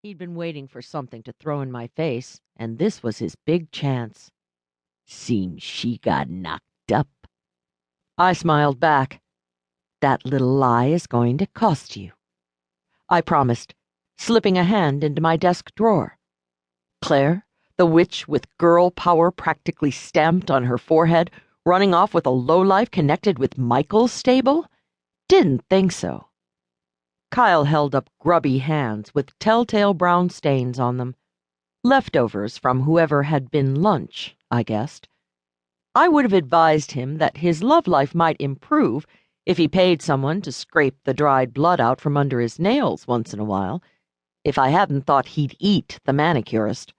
He'd been waiting for something to throw in my face, and this was his big chance. Seems she got knocked up. I smiled back. That little lie is going to cost you, I promised, slipping a hand into my desk drawer. Claire, the witch with girl power practically stamped on her forehead, running off with a lowlife connected with Michael's stable? Didn't think so. Kyle held up grubby hands with telltale brown stains on them. Leftovers from whoever had been lunch, I guessed. I would have advised him that his love life might improve if he paid someone to scrape the dried blood out from under his nails once in a while, if I hadn't thought he'd eat the manicurist.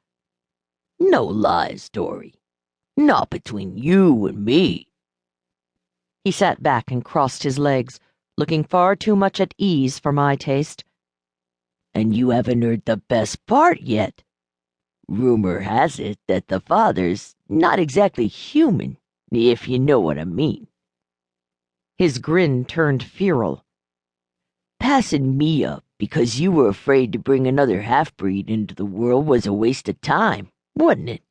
No lies, Dory. Not between you and me. He sat back and crossed his legs, looking far too much at ease for my taste. And you haven't heard the best part yet. Rumor has it that the father's not exactly human, if you know what I mean. His grin turned feral. Passing me up because you were afraid to bring another half-breed into the world was a waste of time, wasn't it?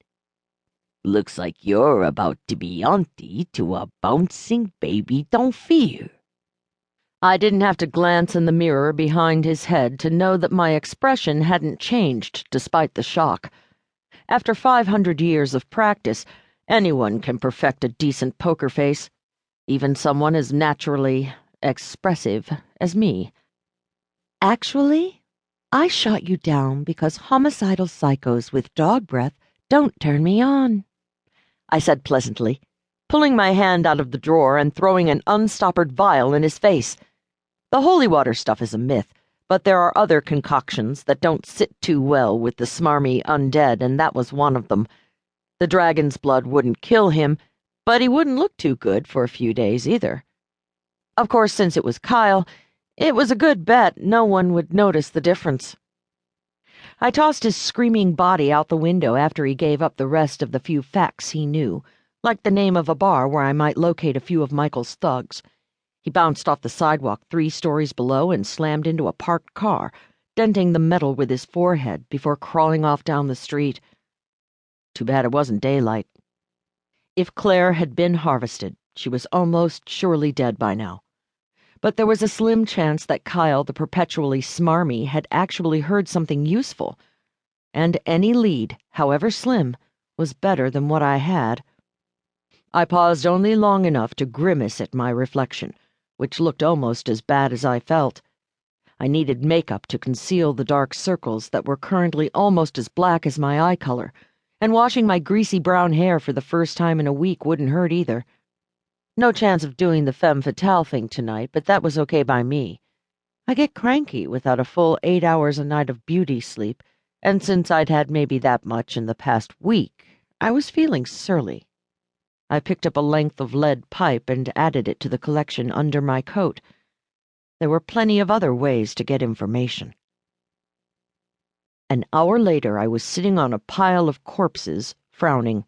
Looks like you're about to be auntie to a bouncing baby dhampir. I didn't have to glance in the mirror behind his head to know that my expression hadn't changed despite the shock. After 500 years of practice, anyone can perfect a decent poker face, even someone as naturally expressive as me. Actually, I shot you down because homicidal psychos with dog breath don't turn me on, I said pleasantly, pulling my hand out of the drawer and throwing an unstoppered vial in his face. The holy water stuff is a myth, but there are other concoctions that don't sit too well with the smarmy undead, and that was one of them. The dragon's blood wouldn't kill him, but he wouldn't look too good for a few days either. Of course, since it was Kyle, it was a good bet no one would notice the difference. I tossed his screaming body out the window after he gave up the rest of the few facts he knew, like the name of a bar where I might locate a few of Michael's thugs. He bounced off the sidewalk 3 stories below and slammed into a parked car, denting the metal with his forehead before crawling off down the street. Too bad it wasn't daylight. If Claire had been harvested, she was almost surely dead by now. But there was a slim chance that Kyle, the perpetually smarmy, had actually heard something useful, and any lead, however slim, was better than what I had. I paused only long enough to grimace at my reflection, which looked almost as bad as I felt. I needed makeup to conceal the dark circles that were currently almost as black as my eye color, and washing my greasy brown hair for the first time in a week wouldn't hurt either. No chance of doing the femme fatale thing tonight, but that was okay by me. I get cranky without a full 8 hours a night of beauty sleep, and since I'd had maybe that much in the past week, I was feeling surly. I picked up a length of lead pipe and added it to the collection under my coat. There were plenty of other ways to get information. An hour later, I was sitting on a pile of corpses, frowning.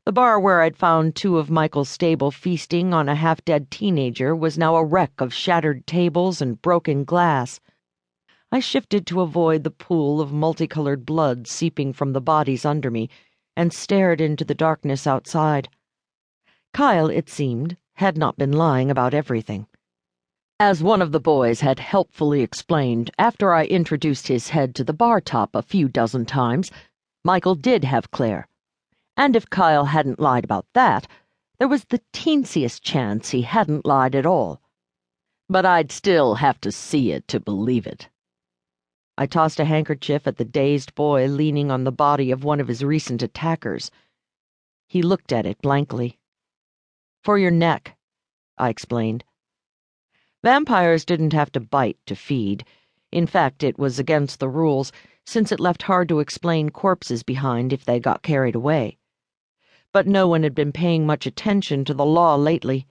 The bar where I'd found 2 of Michael's stable feasting on a half-dead teenager was now a wreck of shattered tables and broken glass. I shifted to avoid the pool of multicolored blood seeping from the bodies under me and stared into the darkness outside. Kyle, it seemed, had not been lying about everything. As one of the boys had helpfully explained after I introduced his head to the bar top a few dozen times, Michael did have Claire. And if Kyle hadn't lied about that, there was the teensiest chance he hadn't lied at all. But I'd still have to see it to believe it. I tossed a handkerchief at the dazed boy leaning on the body of one of his recent attackers. He looked at it blankly. "For your neck," I explained. Vampires didn't have to bite to feed. In fact, it was against the rules, since it left hard to explain corpses behind if they got carried away. But no one had been paying much attention to the law lately.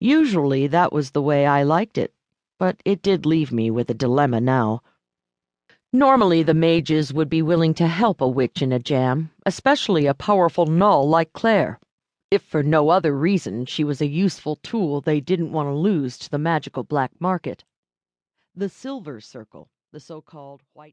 Usually that was the way I liked it, but it did leave me with a dilemma now. Normally the mages would be willing to help a witch in a jam, especially a powerful null like Claire. If for no other reason, she was a useful tool they didn't want to lose to the magical black market. The Silver Circle, the so-called white